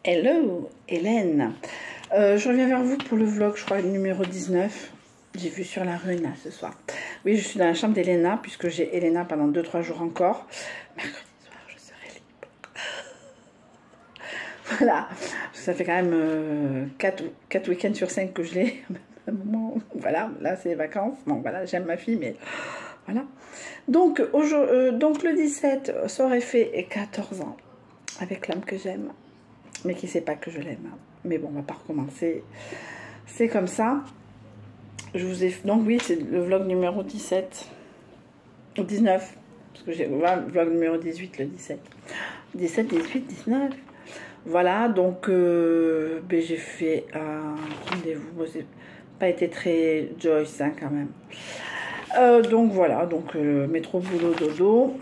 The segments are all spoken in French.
Hello, Hélène. Je reviens vers vous pour le vlog, je crois, numéro 19. J'ai vu sur la rue, là, ce soir. Oui, je suis dans la chambre d'Elena, puisque j'ai Elena pendant 2-3 jours encore. Mercredi soir, je serai libre. Voilà. Ça fait quand même 4 week-ends sur 5 que je l'ai. Voilà, là, c'est les vacances. Bon, voilà, j'aime ma fille, mais voilà. Donc, donc le 17, ça aurait fait 14 ans avec l'homme que j'aime. Mais qui ne sait pas que je l'aime. Mais bon, on va pas recommencer. C'est comme ça. Je vous ai... Donc oui, c'est le vlog numéro 17. Ou 19. Parce que j'ai le vlog numéro 18, le 17. 17, 18, 19. Voilà, donc ben, j'ai fait un rendez-vous. Bon, c'est pas été très Joyce, hein, quand même. Donc voilà, donc métro, boulot, dodo.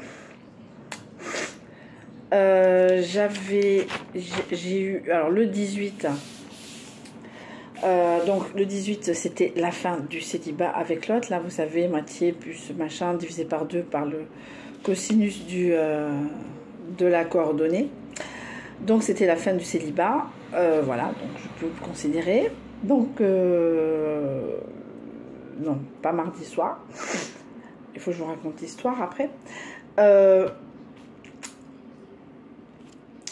J'ai eu, alors le 18, donc le 18 c'était la fin du célibat avec l'autre, là vous savez, moitié plus machin divisé par 2 par le cosinus de la coordonnée, donc c'était la fin du célibat, voilà, donc je peux le considérer, donc non, pas mardi soir, il faut que je vous raconte l'histoire après.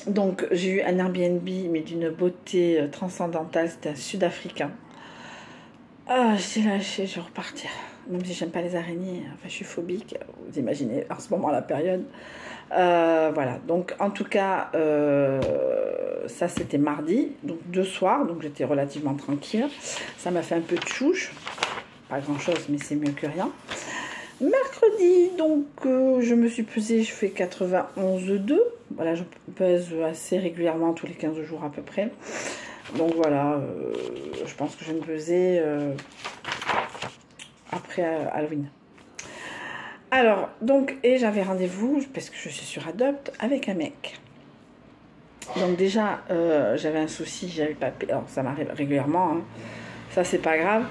Donc j'ai eu un Airbnb mais d'une beauté transcendantale, c'était un Sud-Africain. Ah, j'ai lâché, je vais repartir. Même si j'aime pas les araignées, enfin je suis phobique, vous imaginez en ce moment la période. Voilà, donc en tout cas, ça c'était mardi, donc 2 soirs, donc j'étais relativement tranquille. Ça m'a fait un peu de chouche, pas grand chose mais c'est mieux que rien. Mercredi, donc je me suis pesée, je fais 91,2. Voilà, je pèse assez régulièrement, tous les 15 jours à peu près. Donc voilà, je pense que je vais me peser après Halloween. Alors, donc, et j'avais rendez-vous, parce que je suis sur Adopt, avec un mec. Donc déjà, j'avais un souci, j'avais pas payé. Alors ça m'arrive régulièrement, hein. Ça c'est pas grave.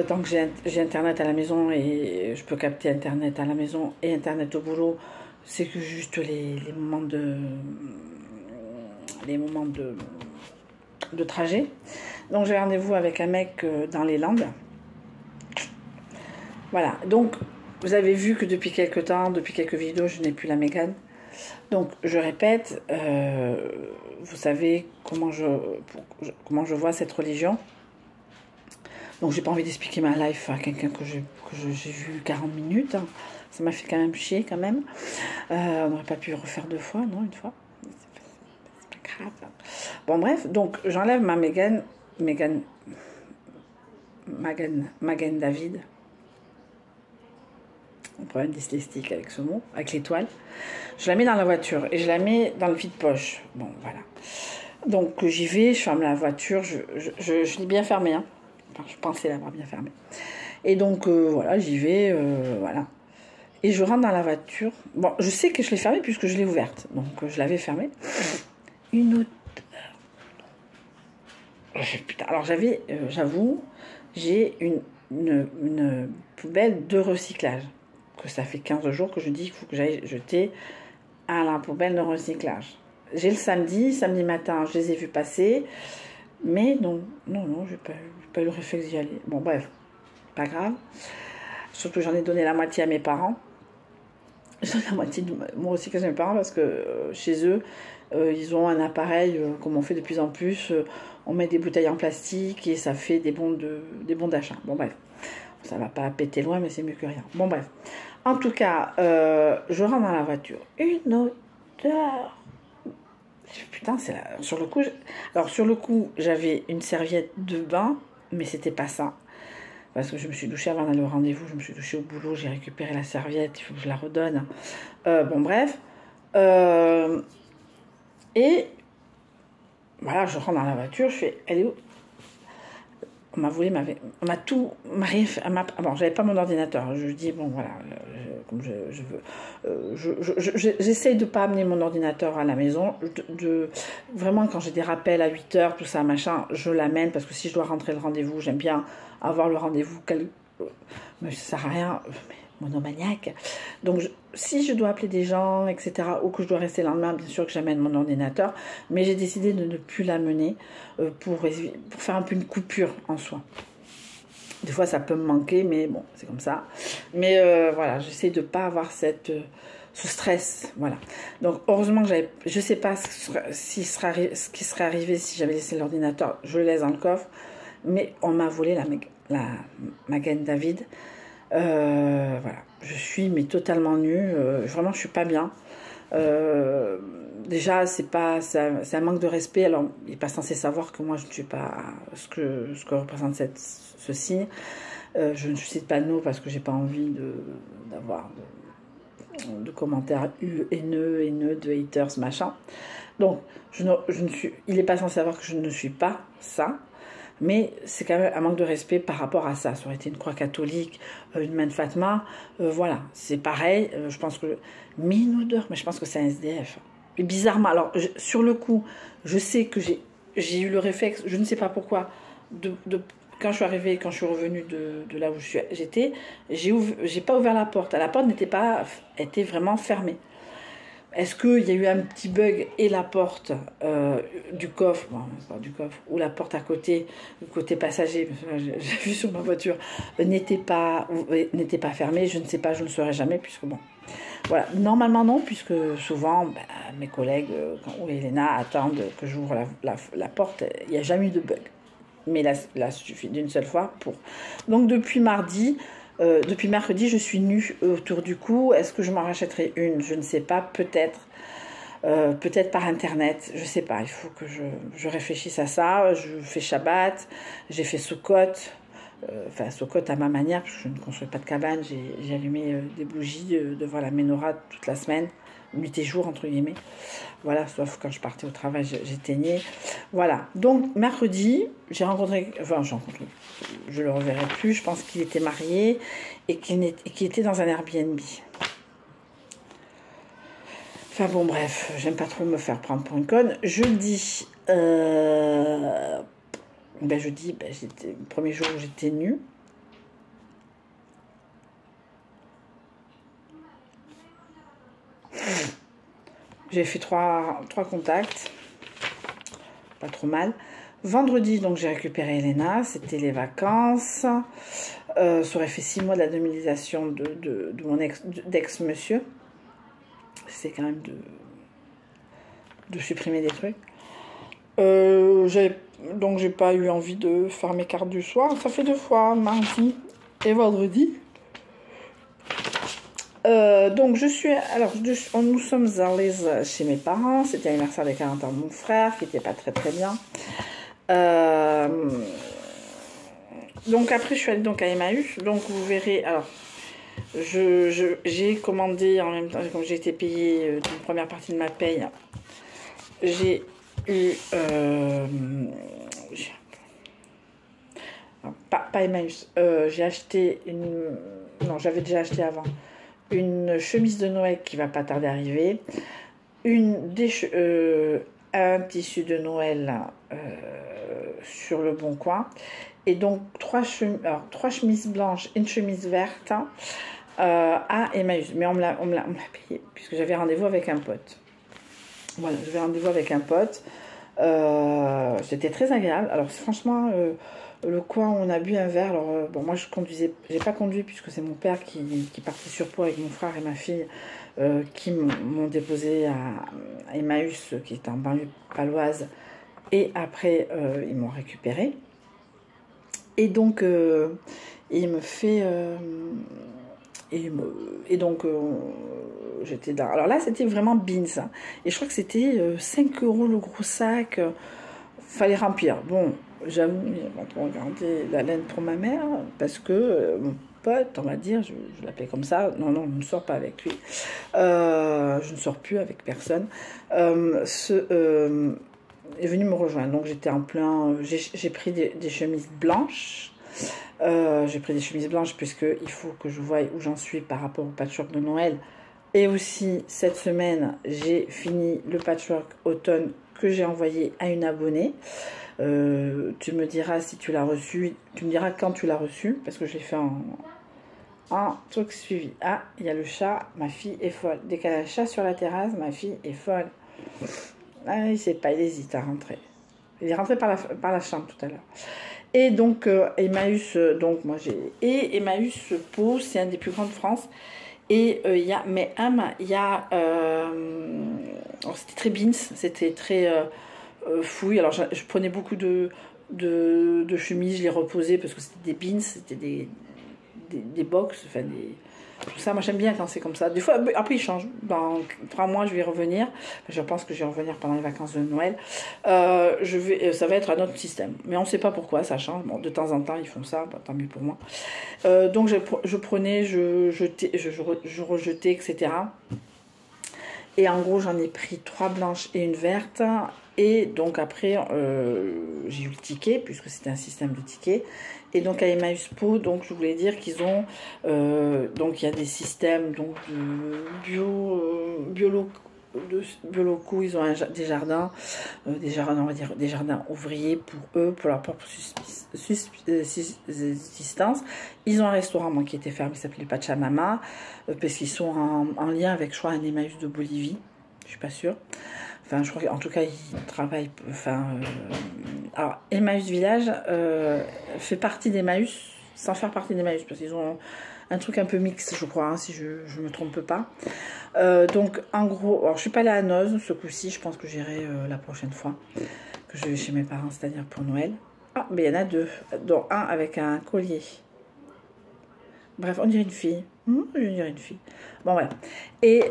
Tant que j'ai internet à la maison et je peux capter internet à la maison et internet au boulot, c'est que juste les moments de trajet. Donc j'ai rendez-vous avec un mec dans les Landes. Voilà, donc vous avez vu que depuis quelques temps, depuis quelques vidéos, je n'ai plus la Mégane. Donc je répète, vous savez comment je vois cette religion. Donc j'ai pas envie d'expliquer ma life à quelqu'un que j'ai vu 40 minutes. Ça m'a fait quand même chier quand même. On n'aurait pas pu le refaire 2 fois, non, 1 fois. C'est pas grave. Bon bref, donc j'enlève ma Magen David. Un problème dyslexique avec ce mot, avec l'étoile. Je la mets dans la voiture et je la mets dans le vide-poche. Bon voilà. Donc j'y vais, je ferme la voiture, je l'ai bien fermée, hein. Enfin, je pensais l'avoir bien fermé. Et donc, voilà, j'y vais, voilà. Et je rentre dans la voiture. Bon, je sais que je l'ai fermée puisque je l'ai ouverte. Donc, je l'avais fermée. Une odeur. Putain, alors j'avais, j'avoue, j'ai une poubelle de recyclage. Que ça fait 15 jours que je dis qu'il faut que j'aille jeter à la poubelle de recyclage. J'ai le samedi matin, je les ai vus passer. Mais non, j'ai pas eu le réflexe d'y aller. Bon, bref, pas grave. Surtout, j'en ai donné la moitié à mes parents. J'en ai la moitié de mon recyclage à mes parents parce que chez eux, ils ont un appareil, comme on fait de plus en plus. On met des bouteilles en plastique et ça fait des bons d'achat. Bon, bref. Ça va pas péter loin, mais c'est mieux que rien. Bon, bref. En tout cas, je rentre dans la voiture. Une odeur. Putain, c'est là. Sur le coup, alors sur le coup, j'avais une serviette de bain, mais c'était pas ça. Parce que je me suis douchée avant d'aller au rendez-vous, je me suis douchée au boulot, j'ai récupéré la serviette, il faut que je la redonne. Bon, bref. Et voilà, je rentre dans la voiture, je fais, elle est où? On m'a volé, on m'a tout, rien fait. Bon, j'avais pas mon ordinateur. Je dis, bon, voilà, comme je veux. J'essaye de pas amener mon ordinateur à la maison. Vraiment, quand j'ai des rappels à 8 h, tout ça, machin, je l'amène parce que si je dois rentrer le rendez-vous, j'aime bien avoir le rendez-vous. Mais ça sert à rien. Mais monomaniaque. Donc, si je dois appeler des gens, etc., ou que je dois rester le lendemain, bien sûr que j'amène mon ordinateur, mais j'ai décidé de ne plus l'amener pour faire un peu une coupure en soi. Des fois, ça peut me manquer, mais bon, c'est comme ça. Mais voilà, j'essaie de ne pas avoir ce stress, voilà. Donc, heureusement que je ne sais pas ce qui serait arrivé si j'avais laissé l'ordinateur. Je le laisse dans le coffre, mais on m'a volé la Magen David. Voilà, je suis mais totalement nue. Vraiment, je suis pas bien. Déjà, c'est un manque de respect. Alors, il n'est pas censé savoir que moi, je ne suis pas ce que représente ce signe. Je ne cite pas de mots parce que j'ai pas envie d'avoir de commentaires haineux, de haters, machin. Donc, il n'est pas censé savoir que je ne suis pas ça. Mais c'est quand même un manque de respect par rapport à ça. Ça aurait été une croix catholique, une main de Fatma. Voilà, c'est pareil. Je pense que Minoudeur, mais je pense que c'est un SDF. Et bizarrement, alors sur le coup, je sais que j'ai eu le réflexe, je ne sais pas pourquoi, quand je suis arrivée, quand je suis revenue de là où j'étais, j'ai pas ouvert la porte. La porte était vraiment fermée. Est-ce qu'il y a eu un petit bug et la porte du coffre, bon, pas du coffre, ou la porte à côté, le côté passager, j'ai vu sur ma voiture, n'était pas fermée, je ne sais pas, je ne saurais jamais, puisque bon, voilà, normalement non, puisque souvent, mes collègues ou Elena attendent que j'ouvre la porte, il n'y a jamais eu de bug. Mais là, il suffit d'une seule fois pour... Donc depuis mercredi, je suis nue autour du cou. Est-ce que je m'en rachèterai une? Je ne sais pas, peut-être. Peut-être par internet, je ne sais pas. Il faut que je réfléchisse à ça. Je fais Shabbat, j'ai fait Sukkot. Enfin, Sukkot à ma manière, parce que je ne construis pas de cabane. J'ai allumé des bougies devant la menorah toute la semaine. Nuit et jour, entre guillemets. Voilà, sauf quand je partais au travail, j'éteignais. Voilà, donc mercredi, je le reverrai plus, je pense qu'il était marié et qu'il était dans un Airbnb. Enfin bon, bref, j'aime pas trop me faire prendre pour une conne. Jeudi, le premier jour où j'étais nue. J'ai fait trois contacts, pas trop mal. Vendredi, donc j'ai récupéré Elena, c'était les vacances. Ça aurait fait 6 mois de la démobilisation de mon ex-monsieur. C'est quand même de supprimer des trucs. Donc j'ai pas eu envie de faire mes cartes du soir. Ça fait 2 fois, mardi et vendredi. Donc nous sommes allés chez mes parents. C'était l'anniversaire des 40 ans de mon frère qui n'était pas très très bien. Donc après je suis allée donc à Emmaüs. Donc vous verrez. Alors j'ai commandé en même temps, comme j'ai été payée d'une première partie de ma paye. J'ai eu pas Emmaüs. J'ai acheté non, j'avais déjà acheté avant. Une chemise de Noël qui va pas tarder à arriver, un tissu de Noël sur le Bon Coin, et donc 3 chemises blanches, une chemise verte à Emmaüs. Mais on me l'a payé puisque j'avais rendez-vous avec un pote. Voilà, j'avais rendez-vous avec un pote. C'était très agréable. Alors franchement, le coin où on a bu un verre. Alors bon, moi je conduisais, j'ai pas conduit puisque c'est mon père qui partait sur Pau avec mon frère et ma fille qui m'ont déposé à Emmaüs qui est en banlieue paloise, et après ils m'ont récupéré. Et donc il me fait et donc j'étais là. Alors là c'était vraiment beans, hein. Et je crois que c'était 5 € le gros sac. Fallait remplir. Bon, j'avoue, on peut regarder la laine pour ma mère, parce que mon pote, on va dire, je l'appelais comme ça, non, je ne sors pas avec lui, je ne sors plus avec personne, est venu me rejoindre. Donc j'étais en plein, j'ai pris des chemises blanches, puisqu'il faut que je voie où j'en suis par rapport au patchwork de Noël. Et aussi, cette semaine, j'ai fini le patchwork automne que j'ai envoyé à une abonnée. Tu me diras si tu l'as reçu, tu me diras quand tu l'as reçu, parce que je l'ai fait un truc suivi. Ah, il y a le chat, ma fille est folle. Dès qu'elle a le chat sur la terrasse, ma fille est folle. Ah, il sait pas, il hésite à rentrer. Il est rentré par la chambre tout à l'heure. Et donc, Emmaüs, donc moi j'ai... Et Emmaüs Pau, c'est un des plus grands de France. Et il y a... Mais il y a... c'était très beans, c'était très fouille. Alors, je prenais beaucoup de chemises, je les reposais parce que c'était des beans, c'était des box, enfin des... Tout ça, moi j'aime bien quand c'est comme ça. Des fois, après il change. Dans 3 mois, je vais revenir. Je pense que je vais revenir pendant les vacances de Noël. Ça va être un autre système. Mais on ne sait pas pourquoi ça change. Bon, de temps en temps, ils font ça. Bah, tant mieux pour moi. Donc je prenais, je rejetais, etc. Et en gros, j'en ai pris 3 blanches et une verte. Et donc après, j'ai eu le ticket, puisque c'était un système de tickets. Et donc à Emmaüs Pau, donc je voulais dire qu'ils ont, donc il y a des systèmes donc de biolocaux, ils ont des jardins, on va dire des jardins ouvriers pour eux, pour leur propre subsistance. Ils ont un restaurant, moi qui était fermé, qui s'appelait Pachamama, parce qu'ils sont en lien avec, je crois, un Emmaüs de Bolivie, je suis pas sûre. Enfin, je crois qu'en tout cas, ils travaillent. Enfin, alors, Emmaüs Village fait partie d'Emmaüs, sans faire partie d'Emmaüs, parce qu'ils ont un truc un peu mixte, je crois, hein, si je ne me trompe pas. Donc, en gros, alors je suis pas allée à Noz ce coup-ci, je pense que j'irai la prochaine fois que je vais chez mes parents, c'est-à-dire pour Noël. Ah, mais il y en a 2, dont un avec un collier. Bref, on dirait une fille. Je dirais une fille. Bon, voilà. Et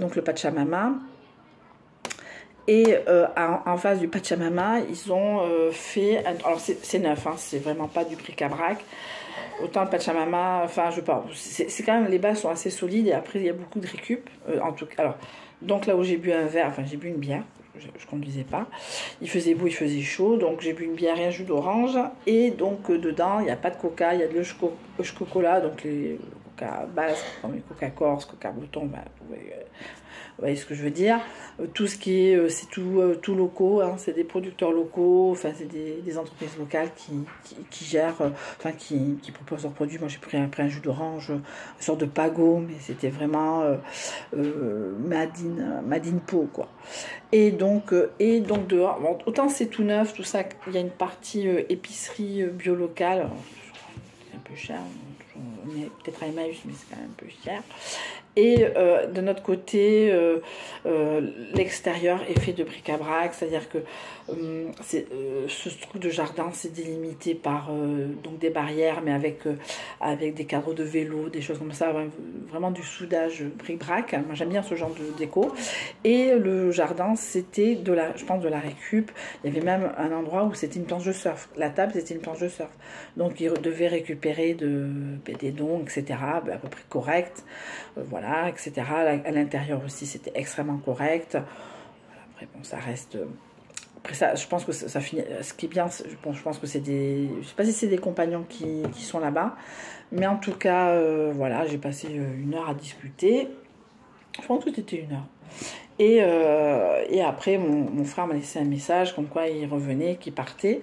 donc, le Pachamama. Et en face du Pachamama, ils ont fait... Alors, c'est neuf, hein, c'est vraiment pas du bric-à-brac. Autant le Pachamama, enfin, je pense... C'est quand même... Les bases sont assez solides et après, il y a beaucoup de récup. En tout cas, alors, donc là où j'ai bu un verre, enfin, j'ai bu une bière. Je conduisais pas. Il faisait beau, il faisait chaud. Donc, j'ai bu une bière et un jus d'orange. Et donc, dedans, il n'y a pas de coca, il y a de l'Euskocola, donc les coca basques, comme les coca corse, coca breton, bah, vous voyez ce que je veux dire. Tout ce qui est, c'est tout locaux, hein, c'est des producteurs locaux, enfin c'est des entreprises locales qui gèrent, enfin qui proposent leurs produits. Moi j'ai pris un jus d'orange, une sorte de pago, mais c'était vraiment made in Pau, quoi. Et donc dehors, bon, autant c'est tout neuf, tout ça, il y a une partie épicerie bio locale, c'est un peu cher, on est peut-être à Emmaüs, mais c'est quand même un peu cher. Et de notre côté, l'extérieur est fait de bric-à-brac, c'est-à-dire que ce truc de jardin, c'est délimité par donc des barrières, mais avec des cadres de vélo, des choses comme ça, vraiment du soudage bric-brac. Moi, j'aime bien ce genre de déco. Et le jardin, c'était je pense de la récup. Il y avait même un endroit où c'était une planche de surf. La table, c'était une planche de surf. Donc, ils devaient récupérer des dons, etc., à peu près corrects. Voilà, etc. À l'intérieur aussi, c'était extrêmement correct. Voilà, après, bon, ça reste... Après ça, je pense que ça finit... Ce qui est bien, je pense que c'est des... Je sais pas si c'est des compagnons qui sont là-bas. Mais en tout cas, voilà, j'ai passé 1 heure à discuter. Je pense que c'était 1 heure. Et après, mon frère m'a laissé un message comme quoi il revenait, qu'il partait.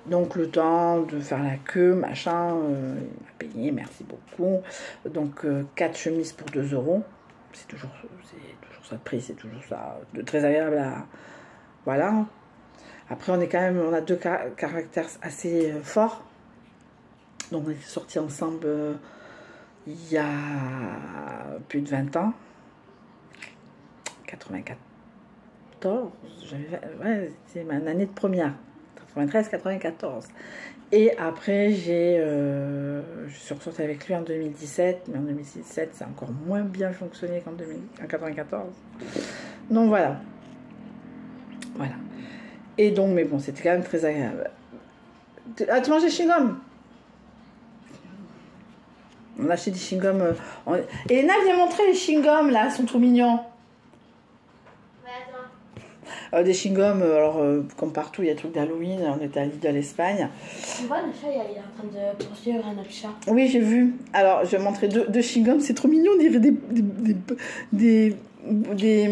Donc le temps de faire la queue, machin, il m'a payé, merci beaucoup. Donc 4 chemises pour 2 €. C'est toujours ça de prix, c'est toujours ça. Très agréable à... Voilà. Après on a 2 caractères assez forts. Donc on est sortis ensemble il y a plus de 20 ans. 94. Ouais, c'est ma année de première. 93-94. Et après, je suis ressortie avec lui en 2017, mais en 2017, ça a encore moins bien fonctionné qu'en 1994. Donc voilà. Voilà. Et donc, mais bon, c'était quand même très agréable. Ah, tu manges des chewing-gums? On a acheté des chewing-gums. Elena, viens montrer les chewing-gums, là, ils sont trop mignons. Des chewing-gums, alors comme partout, il y a des trucs d'Halloween. On était à Lidl Espagne. Tu vois, le chat, il est en train de poursuivre un autre chat. Oui, j'ai vu. Alors, je vais montrer 2 chewing-gums. C'est trop mignon. On dirait des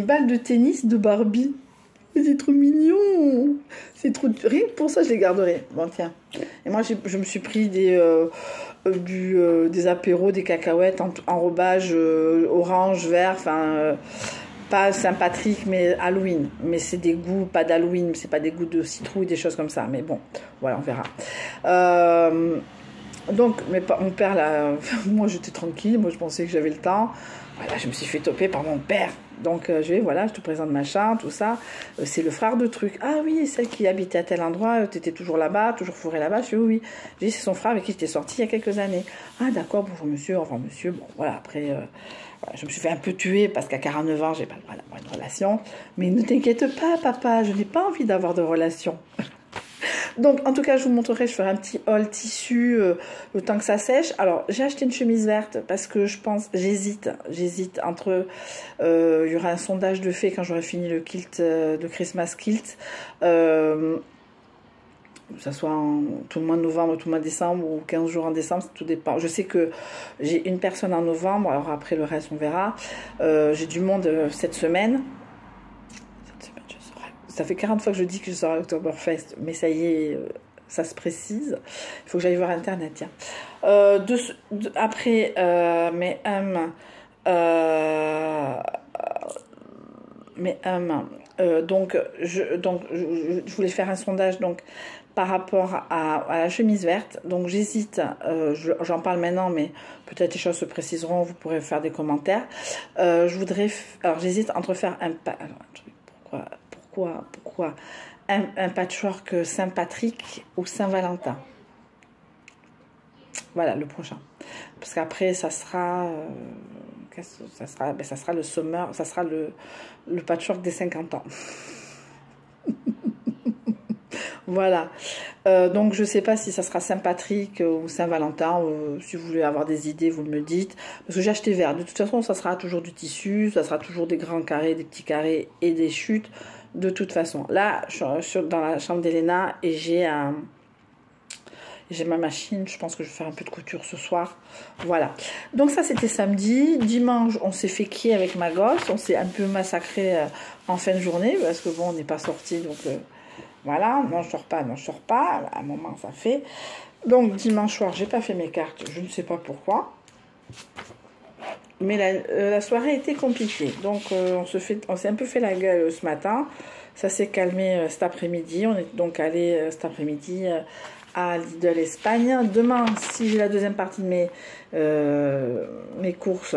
balles de tennis de Barbie. C'est trop mignon. C'est trop... Rien que pour ça, je les garderai. Bon, tiens. Et moi, je me suis pris des apéros, des cacahuètes, enrobage orange, vert, enfin, pas Saint-Patrick, mais Halloween. Mais c'est des goûts, pas d'Halloween, c'est pas des goûts de citrouille, des choses comme ça. Mais bon, voilà, on verra. Donc, mon père, là, moi j'étais tranquille, moi je pensais que j'avais le temps. Voilà, je me suis fait toper par mon père. Donc, je te présente machin, tout ça. C'est le frère de truc. Ah oui, celle qui habitait à tel endroit, t'étais toujours là-bas, toujours fourrée là-bas. Je dis oui. J'ai dit, c'est son frère avec qui j'étais sortie il y a quelques années. Ah d'accord, bonjour monsieur, au revoir monsieur. Bon, voilà, après, voilà, je me suis fait un peu tuer parce qu'à 49 ans, j'ai pas le droit d'avoir une relation. Mais ne t'inquiète pas, papa, je n'ai pas envie d'avoir de relation. Donc, en tout cas, je vous montrerai, je ferai un petit haul tissu le temps que ça sèche. Alors, j'ai acheté une chemise verte parce que je pense, j'hésite entre, il y aura un sondage de fait quand j'aurai fini le kilt, le Christmas kilt, que ça soit tout le mois de novembre, tout le mois de décembre ou 15 jours en décembre, tout dépend. Je sais que j'ai une personne en novembre, alors après le reste, on verra. J'ai du monde cette semaine. Ça fait 40 fois que je dis que je serai à Oktoberfest, mais ça y est, ça se précise. Il faut que j'aille voir Internet, tiens. Après, donc, je voulais faire un sondage donc, par rapport à la chemise verte. Donc, j'hésite, j'en parle maintenant, mais peut-être les choses se préciseront, vous pourrez faire des commentaires. Alors, j'hésite entre faire pourquoi un patchwork Saint-Patrick ou Saint-Valentin. Voilà, le prochain. Parce qu'après, ça sera le summer, ça sera le patchwork des 50 ans. Voilà. Donc, je ne sais pas si ça sera Saint-Patrick ou Saint-Valentin. Si vous voulez avoir des idées, vous me dites. Parce que j'ai acheté vert. De toute façon, ça sera toujours du tissu. Ça sera toujours des grands carrés, des petits carrés et des chutes. De toute façon. Là, je suis dans la chambre d'Elena et j'ai ma machine. Je pense que je vais faire un peu de couture ce soir. Voilà. Donc, ça, c'était samedi. Dimanche, on s'est fait quier avec ma gosse. On s'est un peu massacré en fin de journée. Parce que bon, on n'est pas sorti. Donc... voilà, non je sors pas, à un moment ça fait. Donc dimanche soir, j'ai pas fait mes cartes, je ne sais pas pourquoi. Mais la soirée était compliquée. Donc on s'est un peu fait la gueule ce matin. Ça s'est calmé cet après-midi. On est donc allé cet après-midi à Lidl Espagne. Demain, si j'ai la deuxième partie de mes courses,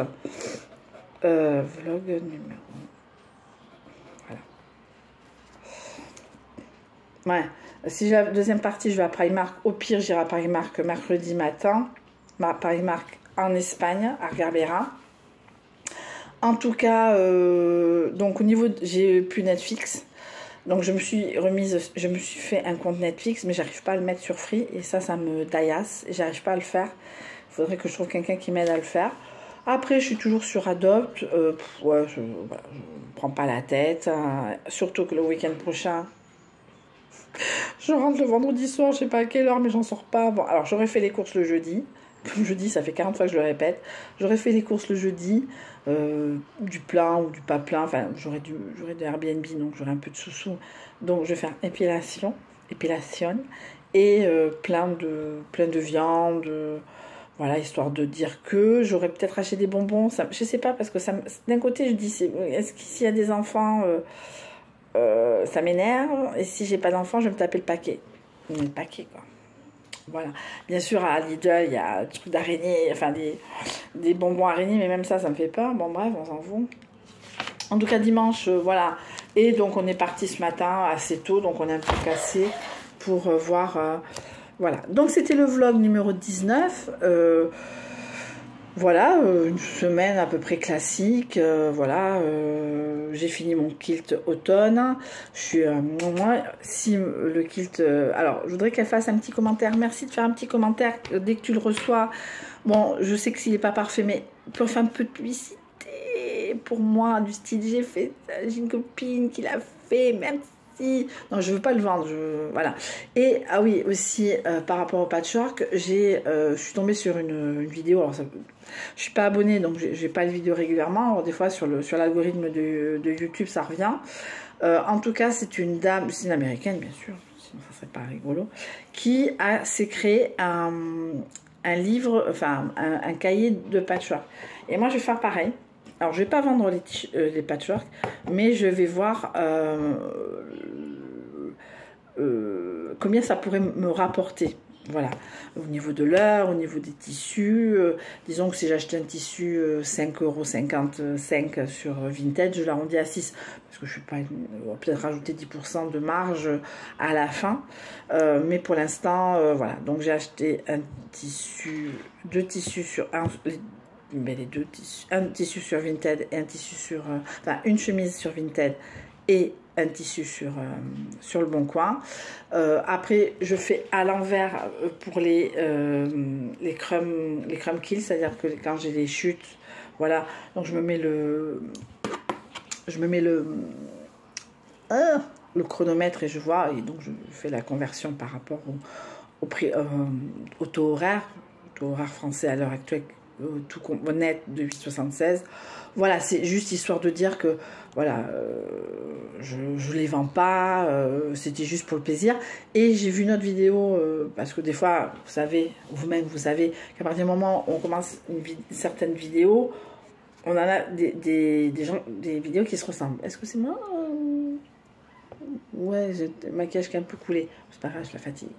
vlog numéro... Ouais, si j'ai la deuxième partie, je vais à Primark. Au pire, j'irai à Primark mercredi matin. Primark en Espagne, à Garbera. En tout cas, donc au niveau, j'ai plus Netflix. Donc je me suis fait un compte Netflix, mais j'arrive pas à le mettre sur Free. Et ça me daillasse. J'arrive pas à le faire. Il faudrait que je trouve quelqu'un qui m'aide à le faire. Après, je suis toujours sur Adopt. Ouais, je prends pas la tête. Hein. Surtout que le week-end prochain... je rentre le vendredi soir, je sais pas à quelle heure, mais j'en sors pas. Bon, alors j'aurais fait les courses le jeudi. Comme je dis, ça fait 40 fois que je le répète. J'aurais fait les courses le jeudi, du plein ou du pas plein. Enfin, j'aurais de Airbnb, donc j'aurais un peu de sous-sous. Donc je vais faire épilation et plein de viande. Voilà, histoire de dire que j'aurais peut-être acheté des bonbons. Je sais pas, parce que d'un côté, je dis, est-ce qu'ici il y a des enfants... ça m'énerve, et si j'ai pas d'enfant, je vais me taper le paquet. Le paquet, quoi. Voilà. Bien sûr, à Lidl, il y a des trucs d'araignée, enfin des bonbons araignées, mais même ça me fait peur. Bon, bref, on s'en fout. En tout cas, dimanche, voilà. Et donc, on est parti ce matin assez tôt, donc on est un peu cassé pour voir. Voilà. Donc, c'était le vlog numéro 19. Voilà, une semaine à peu près classique. Voilà, j'ai fini mon kilt automne. Je suis si le kilt... alors, je voudrais qu'elle fasse un petit commentaire. Merci de faire un petit commentaire dès que tu le reçois. Bon, je sais que s'il n'est pas parfait, mais pour faire un peu de publicité pour moi, du style j'ai une copine qui l'a fait, même si... Non, je veux pas le vendre, voilà. Et, ah oui, aussi, par rapport au patchwork, je suis tombée sur une vidéo, alors je suis pas abonnée, donc j'ai pas de vidéo régulièrement. Alors, des fois, sur l'algorithme de YouTube, ça revient. En tout cas, c'est une dame, c'est une américaine bien sûr, sinon ça serait pas rigolo, qui s'est créé un livre, enfin un cahier de patchwork. Et moi je vais faire pareil. Alors je vais pas vendre les patchwork, mais je vais voir combien ça pourrait me rapporter. Voilà, au niveau de l'heure, au niveau des tissus, disons que si j'achetais un tissu 5,55 € sur Vinted, je l'arrondis à 6, parce que je suis pas, on va peut-être rajouter 10% de marge à la fin, mais pour l'instant, voilà, donc j'ai acheté deux tissus sur un tissu sur Vinted et un tissu sur, enfin une chemise sur Vinted et un tissu sur le Bon Coin. Après, je fais à l'envers pour les crumb kills, c'est-à-dire que quand j'ai des chutes, voilà, donc je me mets le chronomètre et je vois, et donc je fais la conversion par rapport au prix, au taux horaire français à l'heure actuelle, tout net de 8,76. Voilà, c'est juste histoire de dire que voilà, je les vends pas, c'était juste pour le plaisir. Et j'ai vu une autre vidéo, parce que des fois, vous savez, vous-même vous savez qu'à partir du moment où on commence une certaine vidéo, on en a des vidéos qui se ressemblent. Est-ce que c'est moi Ouais, j'ai le maquillage qui est un peu coulé, c'est pas grave, je la fatigue.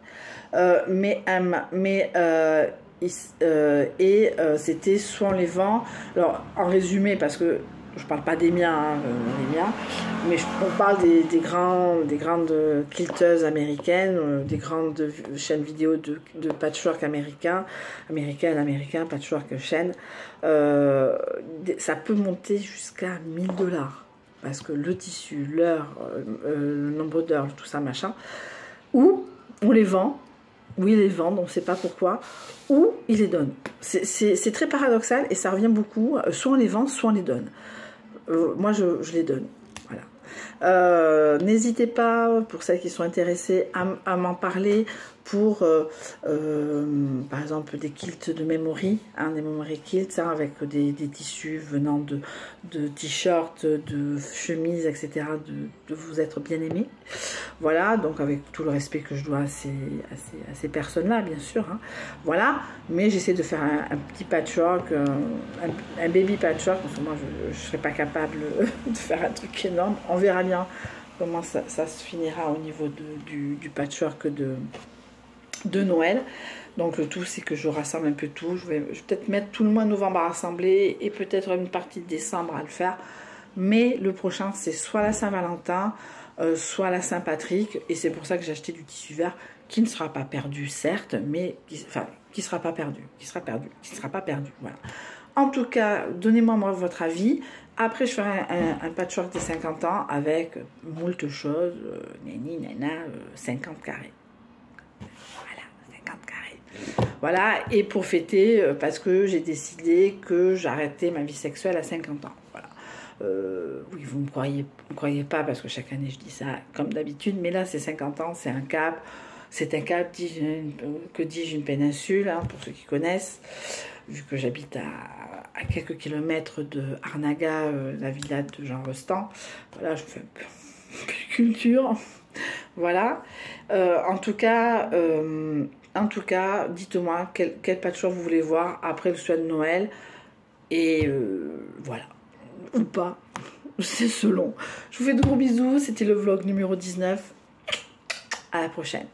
C'était soit on les vend, alors en résumé, parce que je parle pas des miens, mais on parle des grandes quilteuses américaines, des grandes chaînes vidéo de patchwork américain, patchwork chaîne. Ça peut monter jusqu'à 1 000 $, parce que le tissu, l'heure, le nombre d'heures, tout ça, machin, ou on les vend. Oui, ils les vendent, on ne sait pas pourquoi, ou ils les donnent. C'est très paradoxal et ça revient beaucoup. Soit on les vend, soit on les donne. Moi, je les donne. Voilà. N'hésitez pas, pour celles qui sont intéressées, à m'en parler pour, par exemple, des kilts de memory, des memory kilts, avec des tissus venant de t-shirts, de chemises, etc., de vous être bien aimé. Voilà, donc avec tout le respect que je dois à ces personnes-là, bien sûr. Hein. Voilà, mais j'essaie de faire un petit patchwork, un baby patchwork, parce que moi, je ne serais pas capable de faire un truc énorme. On verra bien comment ça se finira au niveau du patchwork de Noël. Donc le tout, c'est que je rassemble un peu tout. Je vais peut-être mettre tout le mois de novembre à rassembler et peut-être une partie de décembre à le faire. Mais le prochain, c'est soit la Saint-Valentin, soit la Saint-Patrick. Et c'est pour ça que j'ai acheté du tissu vert qui ne sera pas perdu, certes, mais qui sera pas perdu. Qui sera pas perdu. Voilà. En tout cas, donnez-moi votre avis. Après, je ferai un patchwork des 50 ans avec moult choses. Nani, nana, 50 carrés. Voilà, et pour fêter, parce que j'ai décidé que j'arrêtais ma vie sexuelle à 50 ans. Voilà. Oui, vous ne me croyez pas, parce que chaque année je dis ça comme d'habitude, mais là c'est 50 ans, c'est un cap. C'est un cap, que dis-je, une péninsule, hein, pour ceux qui connaissent, vu que j'habite à quelques kilomètres de Arnaga, la villa de Jean Rostand. Voilà, je fais un peu de culture. Voilà. En tout cas, dites-moi quel patchwork vous voulez voir après le soir de Noël. Et voilà. Ou pas. C'est selon. Je vous fais de gros bisous. C'était le vlog numéro 19. À la prochaine.